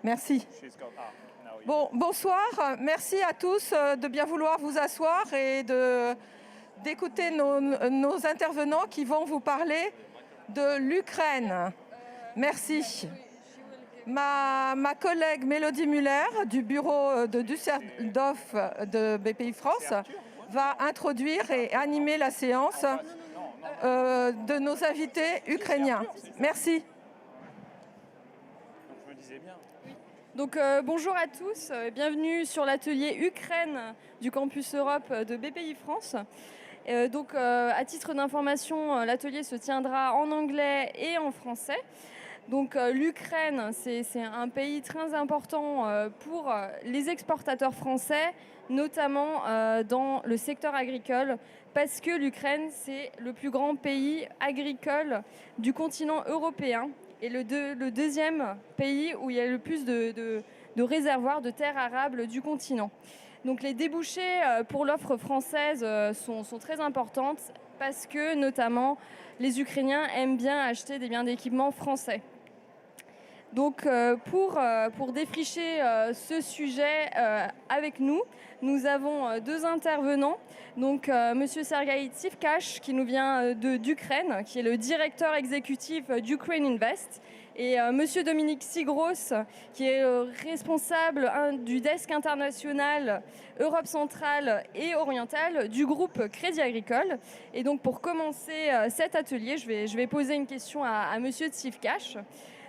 Merci. Bon, bonsoir. Merci à tous de bien vouloir vous asseoir et d'écouter nos intervenants qui vont vous parler de l'Ukraine. Merci. Ma collègue Mélodie Muller du bureau de Düsseldorf de BPI France va introduire et animer la séance de nos invités ukrainiens. Merci. Donc bonjour à tous, bienvenue sur l'atelier Ukraine du campus Europe de BPI France. À titre d'information, l'atelier se tiendra en anglais et en français. Donc l'Ukraine, c'est un pays très important pour les exportateurs français, notamment dans le secteur agricole, parce que l'Ukraine, c'est le plus grand pays agricole du continent européen et le deuxième pays où il y a le plus de réservoirs de terres arables du continent. Donc les débouchés pour l'offre française sont très importantes parce que notamment les Ukrainiens aiment bien acheter des biens d'équipement français. Donc pour défricher ce sujet avec nous, nous avons deux intervenants. Donc Monsieur Sergueï Tsivkash qui nous vient d'Ukraine, qui est le directeur exécutif d'Ukraine Invest, et Monsieur Dominique Sigros qui est responsable du desk international Europe centrale et orientale du groupe Crédit Agricole. Et donc pour commencer cet atelier, je vais poser une question à Monsieur Tsivkash.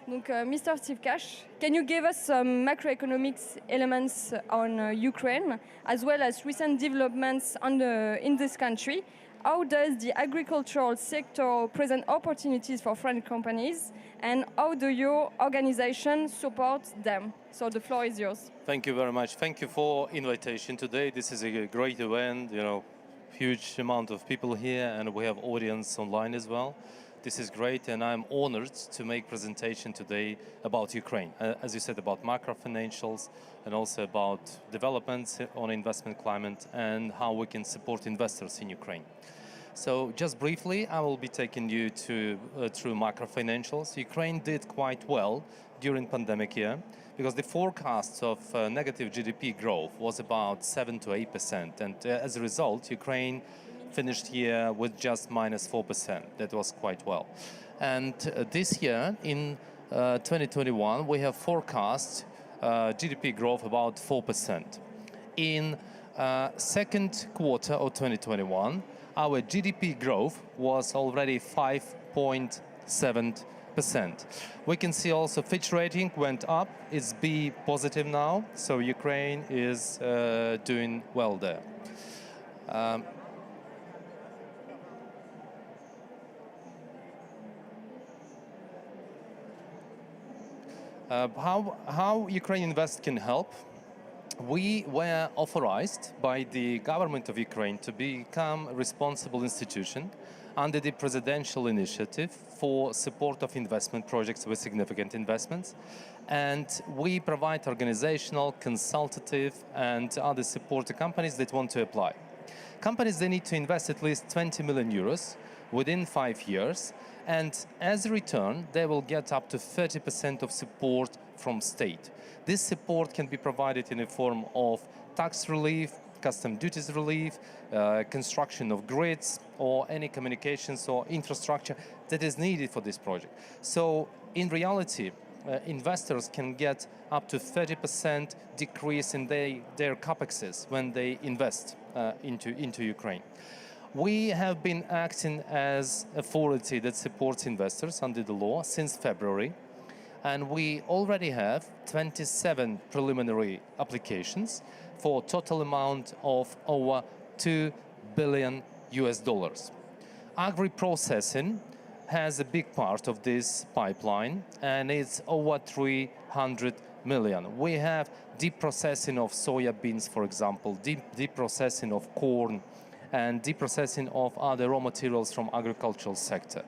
Donc, Mr. Tsivkash, can you give us some macroeconomic elements on Ukraine, as well as recent developments in this country? How does the agricultural sector present opportunities for French companies, and how do your organization support them? So the floor is yours. Thank you very much. Thank you for invitation today. This is a great event, huge amount of people here, and we have audience online as well. This is great, and I'm honored to make presentation today about Ukraine. As you said, about macro financials and also about developments on investment climate and how we can support investors in Ukraine. So just briefly, I will be taking you through macro financials. Ukraine did quite well during pandemic year because the forecast of negative GDP growth was about 7 to 8%. And as a result, Ukraine finished here with just minus 4%. That was quite well. And this year, in 2021, we have forecast GDP growth about 4%. In second quarter of 2021, our GDP growth was already 5.7%. We can see also Fitch rating went up. It's B positive now, so Ukraine is doing well there. How Ukraine Invest can help? We were authorized by the government of Ukraine to become a responsible institution under the presidential initiative for support of investment projects with significant investments. And we provide organizational, consultative, and other support to companies that want to apply. Companies, they need to invest at least 20 million euros within 5 years. And as a return, they will get up to 30% of support from state. This support can be provided in the form of tax relief, custom duties relief, construction of grids, or any communications or infrastructure that is needed for this project. So in reality, investors can get up to 30% decrease in their capexes when they invest into Ukraine. We have been acting as authority that supports investors under the law since February, and we already have 27 preliminary applications for a total amount of over $2 billion. Agri-processing has a big part of this pipeline, and it's over 300 million. We have deep processing of soya beans, for example, deep processing of corn, and deep processing of other raw materials from agricultural sector.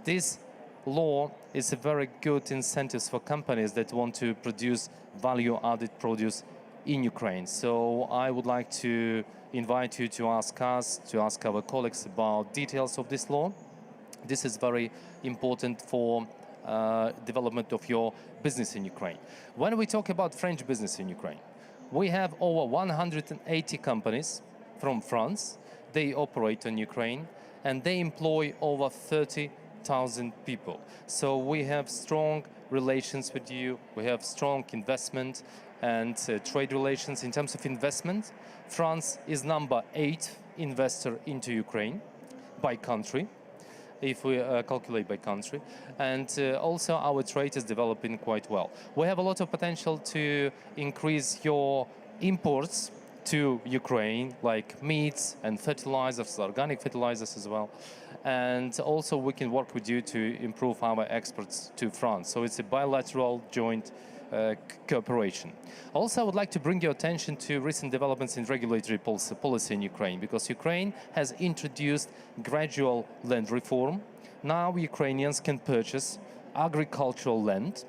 This law is a very good incentive for companies that want to produce value-added produce in Ukraine. So I would like to invite you to ask our colleagues about details of this law. This is very important for development of your business in Ukraine. When we talk about French business in Ukraine, we have over 180 companies from France. They operate in Ukraine and they employ over 30,000 people. So we have strong relations with you. We have strong investment and trade relations. In terms of investment, France is number 8 investor into Ukraine by country, if we calculate by country. And also our trade is developing quite well. We have a lot of potential to increase your imports to Ukraine, like meats and fertilizers, organic fertilizers as well. And also we can work with you to improve our exports to France. So it's a bilateral joint cooperation. Also, I would like to bring your attention to recent developments in regulatory policy in Ukraine, because Ukraine has introduced gradual land reform. Now Ukrainians can purchase agricultural land,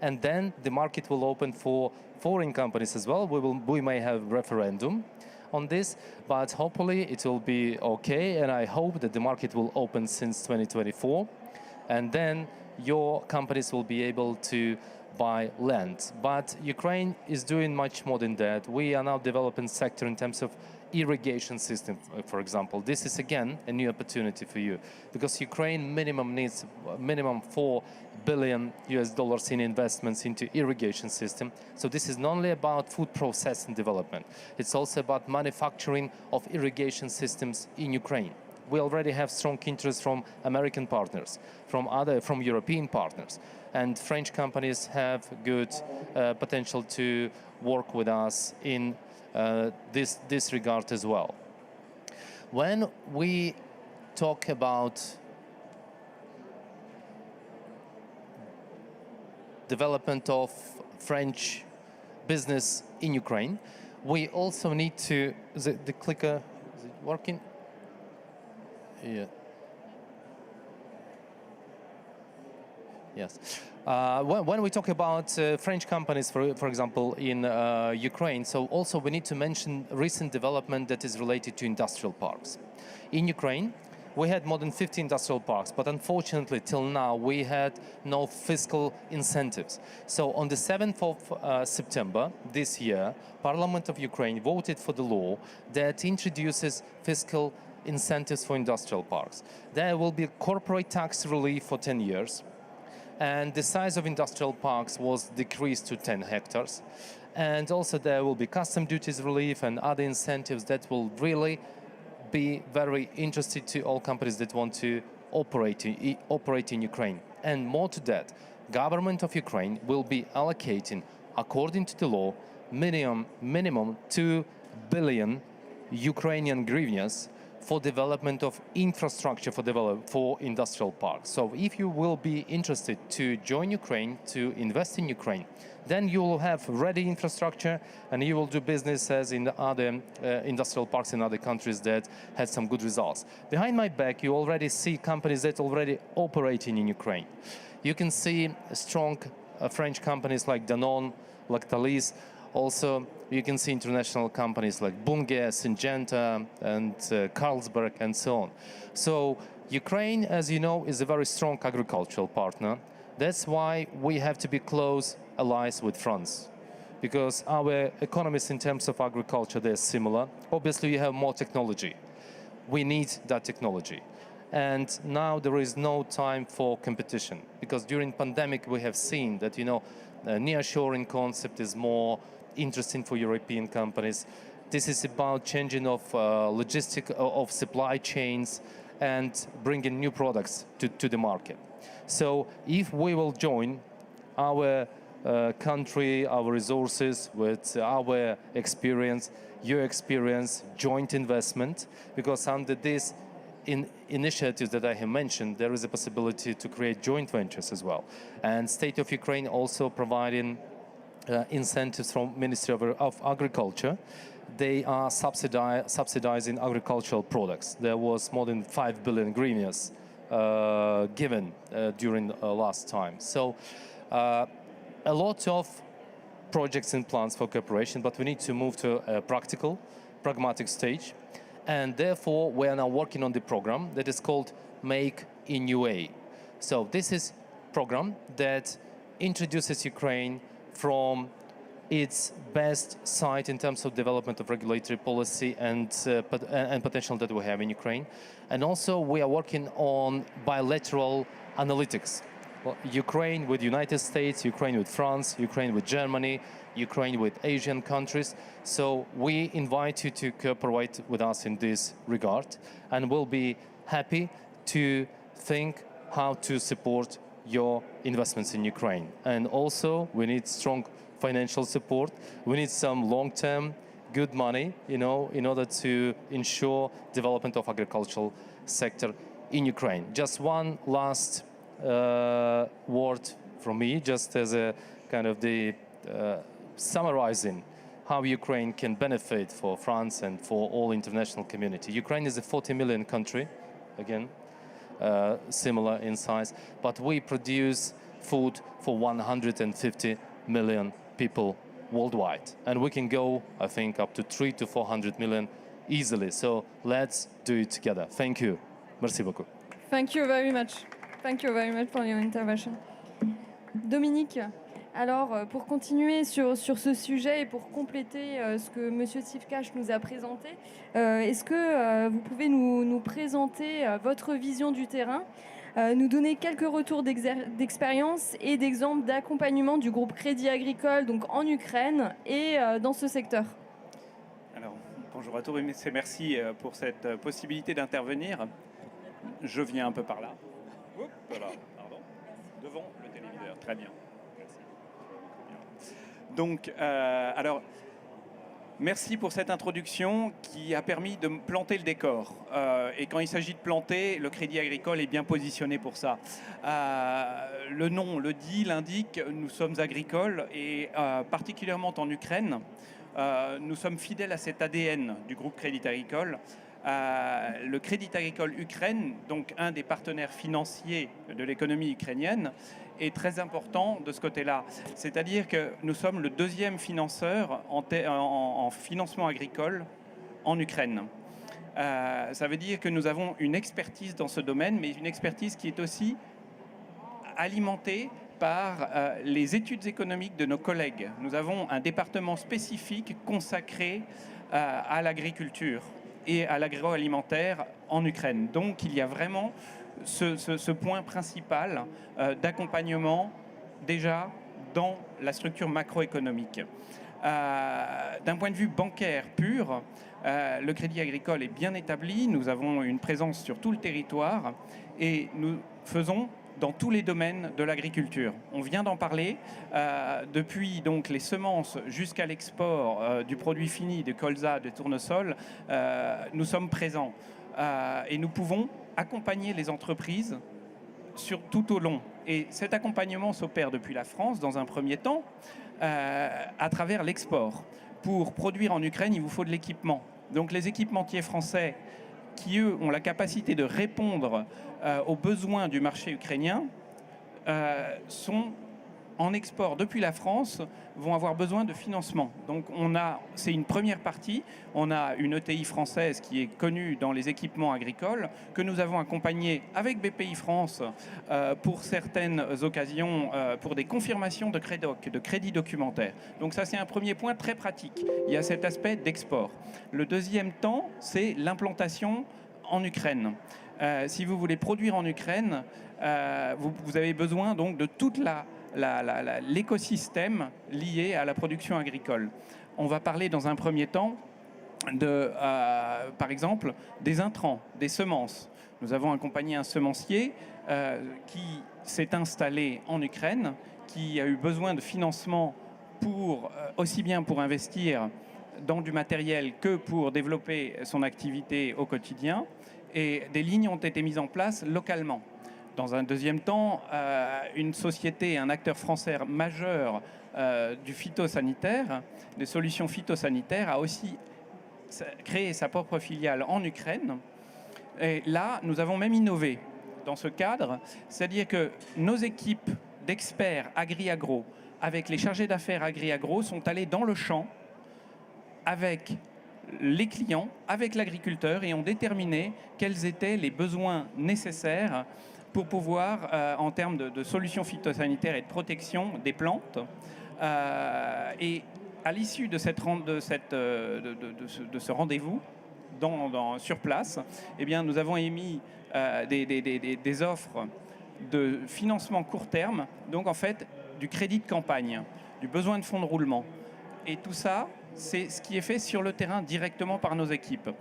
and then the market will open for foreign companies as well. We may have referendum on this, but hopefully it will be okay, and I hope that the market will open since 2024, and then your companies will be able to buy land. But Ukraine is doing much more than that. We are now developing sector in terms of irrigation system, for example. This is again a new opportunity for you, because Ukraine needs minimum $4 billion in investments into irrigation system. So this is not only about food processing development, it's also about manufacturing of irrigation systems in Ukraine. We already have strong interest from American partners, from European partners, and French companies have good potential to work with us in this regard as well. When we talk about development of French business in Ukraine, we also need to, the clicker, is it working? Yeah. Yes. When we talk about French companies, for example, in Ukraine, so also we need to mention recent development that is related to industrial parks. In Ukraine, we had more than 50 industrial parks, but unfortunately, till now, we had no fiscal incentives. So on the 7th of September this year, Parliament of Ukraine voted for the law that introduces fiscal incentives for industrial parks. There will be corporate tax relief for 10 years. And the size of industrial parks was decreased to 10 hectares. And also there will be custom duties relief and other incentives that will really be very interesting to all companies that want to operate in Ukraine. And more to that, government of Ukraine will be allocating, according to the law, minimum 2 billion Ukrainian hryvnias for development of infrastructure for industrial parks. So if you will be interested to join Ukraine, to invest in Ukraine, then you will have ready infrastructure and you will do business as in other industrial parks in other countries that had some good results. Behind my back, you already see companies that already operating in Ukraine. You can see strong French companies like Danone, Lactalis. Also, you can see international companies like Bunge, Syngenta, and Carlsberg, and so on. So Ukraine, as you know, is a very strong agricultural partner. That's why we have to be close allies with France, because our economies in terms of agriculture, they're similar. Obviously, we have more technology. We need that technology. And now there is no time for competition, because during pandemic, we have seen that, nearshoring concept is more interesting for European companies. This is about changing of of supply chains and bringing new products to the market. So if we will join our country, our resources with our experience, your experience, joint investment, because under this initiatives that I have mentioned, there is a possibility to create joint ventures as well. And State of Ukraine also providing incentives from Ministry of Agriculture. They are subsidizing agricultural products. There was more than 5 billion hryvnias given during last time. So a lot of projects and plans for cooperation, but we need to move to a pragmatic stage. And therefore, we are now working on the program that is called Make in UA. So this is a program that introduces Ukraine from its best side in terms of development of regulatory policy and potential that we have in Ukraine. And also we are working on bilateral analytics. Well, Ukraine with United States, Ukraine with France, Ukraine with Germany, Ukraine with Asian countries. So we invite you to cooperate with us in this regard, and we'll be happy to think how to support your investments in Ukraine. And also we need strong financial support. We need some long-term good money, in order to ensure development of agricultural sector in Ukraine. Just one last word from me, just as a kind of the summarizing how Ukraine can benefit for France and for all international community. Ukraine is a 40 million country, again, similar in size, but we produce food for 150 million people worldwide. And we can go, I think, up to 300 to 400 million easily. So let's do it together. Thank you. Merci beaucoup. Thank you very much. Thank you very much for your intervention. Dominique, alors pour continuer sur ce sujet et pour compléter ce que M. Tivkash nous a présenté, est-ce que vous pouvez nous présenter votre vision du terrain, nous donner quelques retours d'expérience et d'exemples d'accompagnement du groupe Crédit Agricole donc en Ukraine et dans ce secteur? Alors, bonjour à tous et merci pour cette possibilité d'intervenir. Je viens un peu par là. Oups, voilà, pardon. Devant le téléviseur, très bien. Merci. Donc, alors, merci pour cette introduction qui a permis de planter le décor. Et quand il s'agit de planter, le Crédit Agricole est bien positionné pour ça. Le nom le dit, l'indique, nous sommes agricoles et particulièrement en Ukraine, nous sommes fidèles à cet ADN du groupe Crédit Agricole. Le Crédit Agricole Ukraine, donc un des partenaires financiers de l'économie ukrainienne, est très important de ce côté-là. C'est-à-dire que nous sommes le deuxième financeur en financement agricole en Ukraine. Ça veut dire que nous avons une expertise dans ce domaine, mais une expertise qui est aussi alimentée par les études économiques de nos collègues. Nous avons un département spécifique consacré à l'agriculture et à l'agroalimentaire en Ukraine. Donc il y a vraiment ce point principal d'accompagnement déjà dans la structure macroéconomique. D'un point de vue bancaire pur, le Crédit Agricole est bien établi, nous avons une présence sur tout le territoire et nous faisons dans tous les domaines de l'agriculture. On vient d'en parler, depuis donc les semences jusqu'à l'export du produit fini de colza, de tournesol, nous sommes présents et nous pouvons accompagner les entreprises tout au long. Et cet accompagnement s'opère depuis la France dans un premier temps à travers l'export. Pour produire en Ukraine, il vous faut de l'équipement. Donc les équipementiers français qui, eux, ont la capacité de répondre aux besoins du marché ukrainien, sont en export depuis la France, vont avoir besoin de financement. Donc c'est une première partie. On a une ETI française qui est connue dans les équipements agricoles, que nous avons accompagnée avec BPI France pour certaines occasions, pour des confirmations de CREDOC, de crédit documentaire. Donc ça, c'est un premier point très pratique. Il y a cet aspect d'export. Le deuxième temps, c'est l'implantation en Ukraine. Si vous voulez produire en Ukraine, vous avez besoin donc de toute l'écosystème lié à la production agricole. On va parler dans un premier temps par exemple, des intrants, des semences. Nous avons accompagné un semencier qui s'est installé en Ukraine, qui a eu besoin de financement aussi bien pour investir dans du matériel que pour développer son activité au quotidien. Et des lignes ont été mises en place localement. Dans un deuxième temps, une société, un acteur français majeur du phytosanitaire, des solutions phytosanitaires, a aussi créé sa propre filiale en Ukraine. Et là, nous avons même innové dans ce cadre, c'est-à-dire que nos équipes d'experts agri-agro, avec les chargés d'affaires agri-agro, sont allés dans le champ avec les clients, avec l'agriculteur, et ont déterminé quels étaient les besoins nécessaires pour pouvoir, en termes de solutions phytosanitaires et de protection des plantes, et à l'issue de ce rendez-vous sur place, eh bien, nous avons émis des offres de financement court terme, donc en fait du crédit de campagne, du besoin de fonds de roulement. Et tout ça, c'est ce qui est fait sur le terrain directement par nos équipes.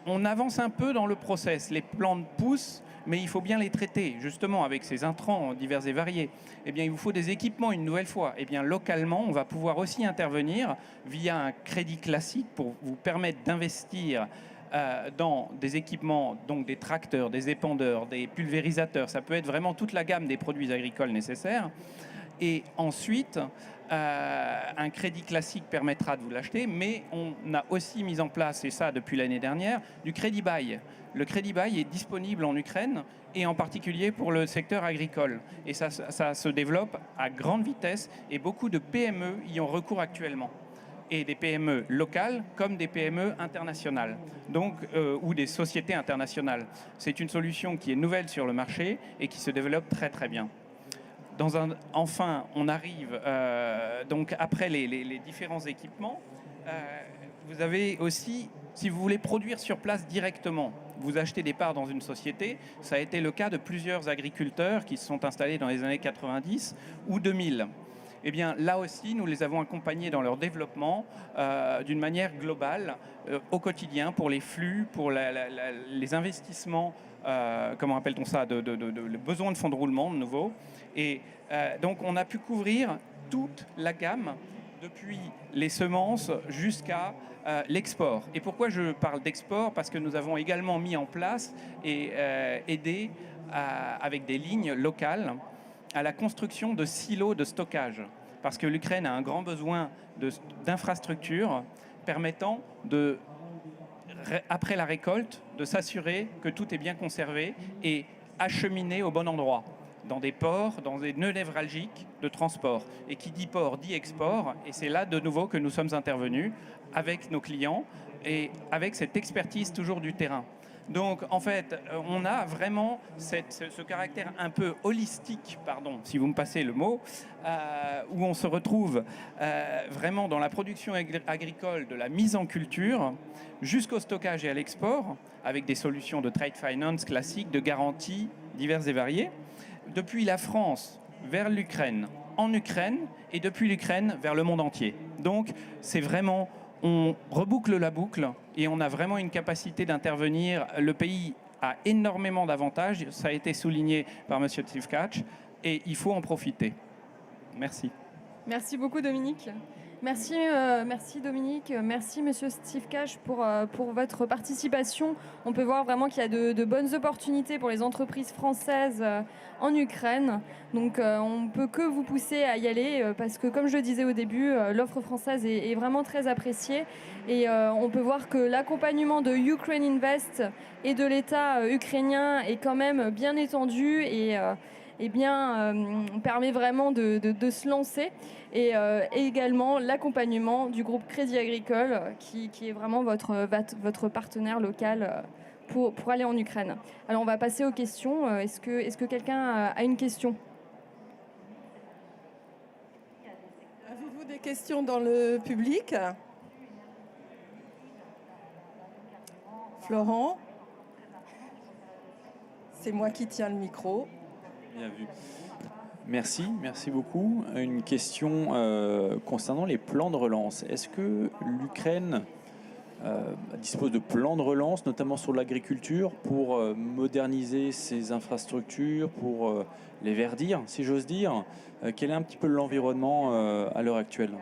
On avance un peu dans le process. Les plantes poussent, mais il faut bien les traiter, justement, avec ces intrants divers et variés. Eh bien, il vous faut des équipements une nouvelle fois. Eh bien, localement, on va pouvoir aussi intervenir via un crédit classique pour vous permettre d'investir dans des équipements, donc des tracteurs, des épandeurs, des pulvérisateurs. Ça peut être vraiment toute la gamme des produits agricoles nécessaires. Et ensuite, un crédit classique permettra de vous l'acheter, mais on a aussi mis en place, et ça depuis l'année dernière, du crédit bail. Le crédit bail est disponible en Ukraine et en particulier pour le secteur agricole. Et ça se développe à grande vitesse et beaucoup de PME y ont recours actuellement. Et des PME locales comme des PME internationales, donc, ou des sociétés internationales. C'est une solution qui est nouvelle sur le marché et qui se développe très très bien. Enfin, on arrive, donc après les différents équipements, vous avez aussi, si vous voulez produire sur place directement, vous achetez des parts dans une société. Ça a été le cas de plusieurs agriculteurs qui se sont installés dans les années 90 ou 2000. Eh bien, là aussi, nous les avons accompagnés dans leur développement d'une manière globale, au quotidien, pour les flux, pour les investissements, comment appelle-t-on ça, le besoin de fonds de roulement de nouveau. Et donc, on a pu couvrir toute la gamme, depuis les semences jusqu'à l'export. Et pourquoi je parle d'export? Parce que nous avons également mis en place et aidé avec des lignes locales à la construction de silos de stockage. Parce que l'Ukraine a un grand besoin d'infrastructures permettant après la récolte, de s'assurer que tout est bien conservé et acheminé au bon endroit, dans des ports, dans des nœuds névralgiques de transport. Et qui dit port dit export, et c'est là de nouveau que nous sommes intervenus avec nos clients et avec cette expertise toujours du terrain. Donc en fait, on a vraiment ce caractère un peu holistique, pardon, si vous me passez le mot, où on se retrouve vraiment dans la production agricole, de la mise en culture, jusqu'au stockage et à l'export, avec des solutions de trade finance classiques, de garanties diverses et variées, depuis la France vers l'Ukraine, en Ukraine, et depuis l'Ukraine vers le monde entier. Donc c'est vraiment... On reboucle la boucle et on a vraiment une capacité d'intervenir. Le pays a énormément d'avantages, ça a été souligné par M. Tsivkash, et il faut en profiter. Merci. Merci beaucoup Dominique. Merci Dominique, merci Monsieur Tsivkash pour votre participation. On peut voir vraiment qu'il y a de bonnes opportunités pour les entreprises françaises en Ukraine. Donc on ne peut que vous pousser à y aller parce que, comme je le disais au début, l'offre française est vraiment très appréciée. Et on peut voir que l'accompagnement de Ukraine Invest et de l'État ukrainien est quand même bien étendu et permet vraiment de se lancer. Et également l'accompagnement du groupe Crédit Agricole qui est vraiment votre partenaire local pour aller en Ukraine. Alors on va passer aux questions. Est-ce que quelqu'un a une question? Avez-vous des questions dans le public? Florent? C'est moi qui tiens le micro. Bien vu. Merci beaucoup. Une question concernant les plans de relance. Est-ce que l'Ukraine dispose de plans de relance, notamment sur l'agriculture, pour moderniser ses infrastructures, pour les verdir, si j'ose dire? Quel est un petit peu l'environnement à l'heure actuelle?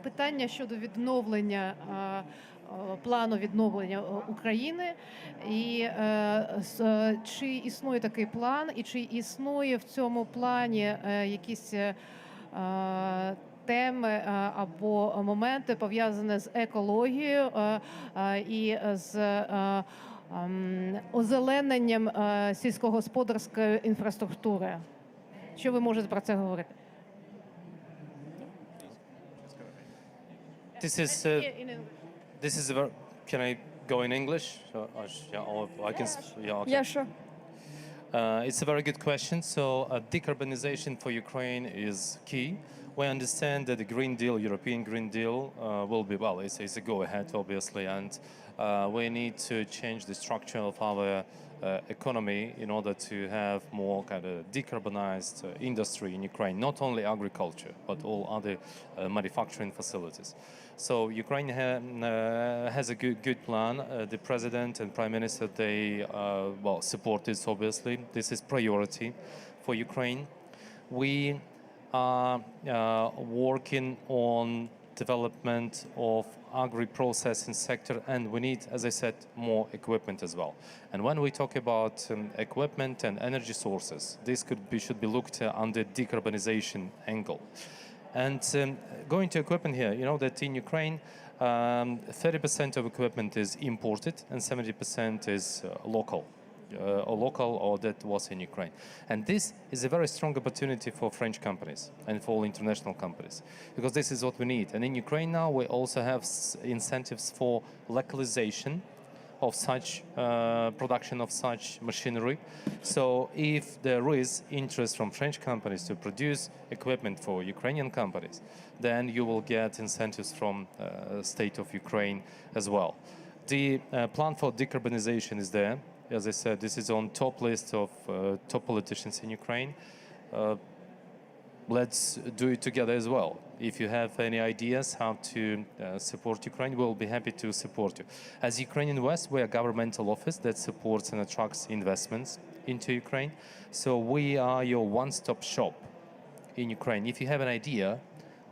Питання щодо відновлення плану відновлення України, і чи існує такий план, і чи існує в цьому плані якісь теми або моменти пов'язані з екологією і з озелененням сільськогосподарської інфраструктури? Що ви можете про це говорити? This is can I go in English? Yeah, or I can. Yeah, okay. Yeah, sure. It's a very good question. So, decarbonization for Ukraine is key. We understand that the Green Deal, European Green Deal, will be, well, it's a go-ahead, obviously, and we need to change the structure of our economy in order to have more kind of decarbonized industry in Ukraine, not only agriculture, but all other manufacturing facilities. So Ukraine has a good plan. The president and prime minister, they support this, obviously. This is priority for Ukraine. We are working on development of agri-processing sector, and we need, as I said, more equipment as well. And when we talk about equipment and energy sources, this should be looked at under decarbonization angle. And going to equipment here, you know that in Ukraine, 30% of equipment is imported and 70% is local. Or that was in Ukraine. And this is a very strong opportunity for French companies and for all international companies, because this is what we need. And in Ukraine now, we also have incentives for localization of such production of such machinery. So if there is interest from French companies to produce equipment for Ukrainian companies, then you will get incentives from state of Ukraine as well. The plan for decarbonization is there. As I said, this is on top list of top politicians in Ukraine. Let's do it together as well. If you have any ideas how to support Ukraine, we'll be happy to support you. As Ukrainian West, we're a governmental office that supports and attracts investments into Ukraine. So we are your one-stop shop in Ukraine. If you have an idea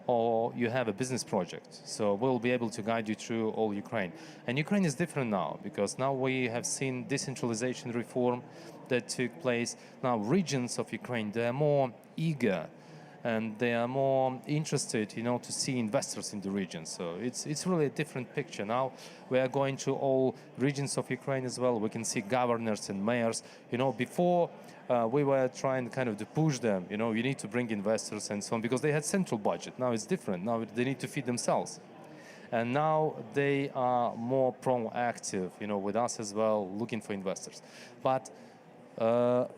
or you have a business project, so we'll be able to guide you through all Ukraine. And Ukraine is different now, because now we have seen decentralization reform that took place. Now regions of Ukraine, they are more eager and they are more interested, to see investors in the region. So it's really a different picture. Now we are going to all regions of Ukraine as well. We can see governors and mayors. Before we were trying kind of to push them, you need to bring investors and so on, because they had central budget. Now it's different. Now they need to feed themselves. And now they are more proactive, with us as well, looking for investors. But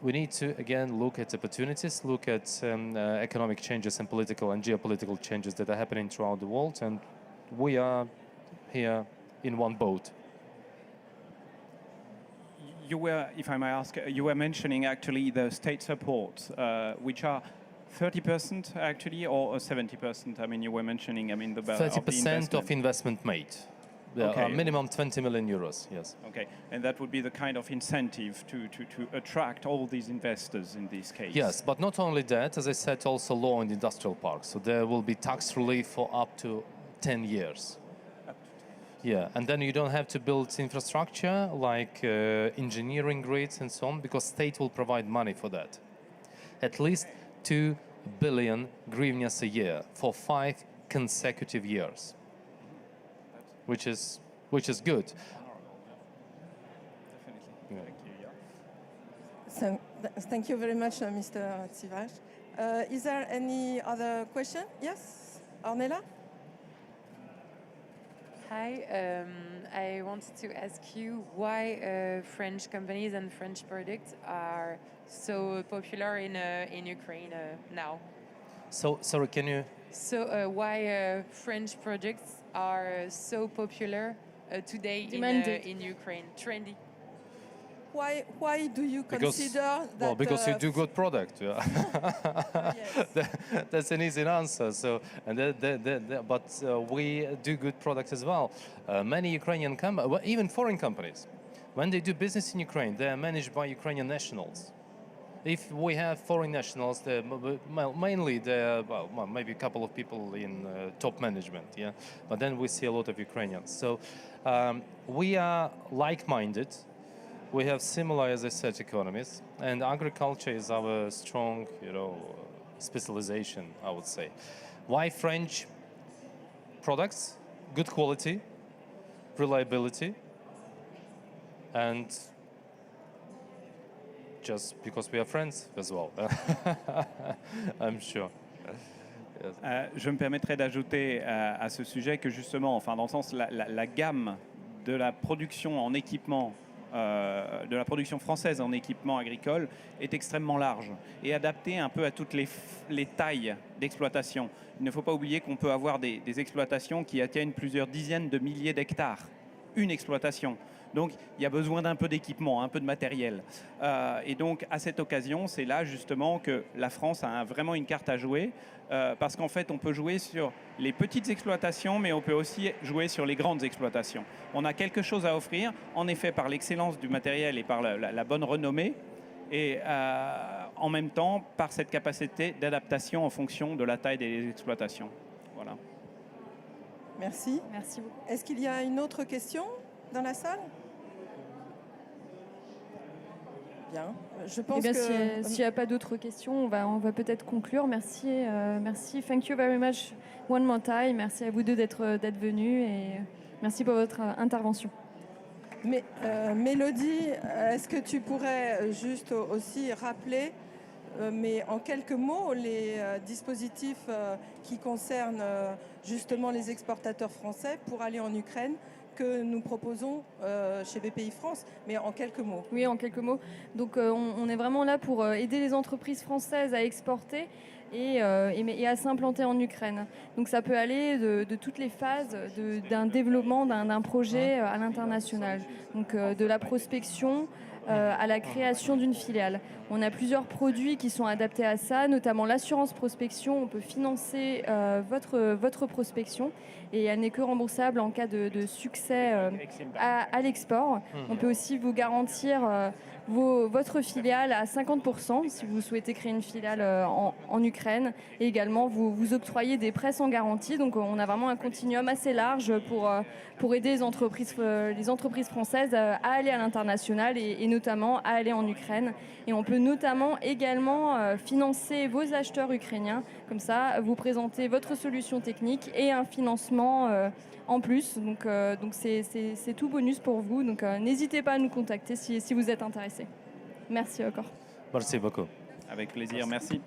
we need to, again, look at opportunities, look at economic changes and political and geopolitical changes that are happening throughout the world. And we are here in one boat. You were, if I may ask, you were mentioning actually the state support, which are 30% actually, or 70%? I mean, you were mentioning, 30% of investment made. Okay. Minimum 20 million euros, yes. Okay, and that would be the kind of incentive to attract all these investors in this case. Yes, but not only that, as I said, also law and industrial parks. So there will be tax relief for up to 10 years. Yeah, and then you don't have to build infrastructure like engineering grids and so on, because state will provide money for that. At least 2 billion hryvnias a year for 5 consecutive years, which is good. Definitely. Yeah. Thank you. Thank you very much, Mr. Tsivaj. Is there any other question? Yes, Ornella? Hi, I wanted to ask you why French companies and French products are so popular in Ukraine now. So, sorry, can you? So why French products are so popular today in Ukraine, trendy? Why do you consider that? Well, because you do good product. Yeah. Yes. That's an easy answer. So, but we do good products as well. Many Ukrainian companies, even foreign companies, when they do business in Ukraine, they are managed by Ukrainian nationals. If we have foreign nationals, mainly maybe a couple of people in top management, yeah. But then we see a lot of Ukrainians. So we are like-minded. We have similar, as I said, economies, and agriculture is our strong, specialization, I would say. Why French products? Good quality, reliability, and just because we are friends as well. I'm sure. Yes. Je me permettrai d'ajouter à ce sujet que justement, dans le sens, la gamme de la production en équipement, de la production française en équipement agricole est extrêmement large et adaptée un peu à toutes les tailles d'exploitation. Il ne faut pas oublier qu'on peut avoir des exploitations qui atteignent plusieurs dizaines de milliers d'hectares. Une exploitation. Donc, il y a besoin d'un peu d'équipement, un peu de matériel. Et donc, à cette occasion, c'est là justement que la France a vraiment une carte à jouer, parce qu'en fait, on peut jouer sur les petites exploitations, mais on peut aussi jouer sur les grandes exploitations. On a quelque chose à offrir, en effet, par l'excellence du matériel et par la bonne renommée, et en même temps, par cette capacité d'adaptation en fonction de la taille des exploitations. Voilà. Merci. Merci beaucoup. Est-ce qu'il y a une autre question dans la salle? Bien. Je pense Eh bien, que... s'il n'y a pas d'autres questions, on va peut-être conclure. Merci, merci. Thank you very much one more time. Merci à vous deux d'être venus et merci pour votre intervention. Mais, Mélodie, est-ce que tu pourrais juste aussi rappeler, mais en quelques mots, les dispositifs qui concernent justement les exportateurs français pour aller en Ukraine que nous proposons chez BPI France, mais en quelques mots. Oui, en quelques mots. Donc, on est vraiment là pour aider les entreprises françaises à exporter et à s'implanter en Ukraine. Donc, ça peut aller de toutes les phases d'un développement d'un projet à l'international. Donc, de la prospection à la création d'une filiale. On a plusieurs produits qui sont adaptés à ça, notamment l'assurance prospection. On peut financer votre prospection et elle n'est que remboursable en cas de succès à l'export. On peut aussi vous garantir votre filiale à 50% si vous souhaitez créer une filiale en Ukraine, et également vous octroyer des prêts sans garantie. Donc on a vraiment un continuum assez large pour aider les entreprises françaises à aller à l'international et notamment à aller en Ukraine. Et on peut notamment également financer vos acheteurs ukrainiens. Comme ça, vous présentez votre solution technique et un financement en plus. Donc c'est tout bonus pour vous. Donc n'hésitez pas à nous contacter si vous êtes intéressé. Merci encore. Merci beaucoup. Avec plaisir, merci.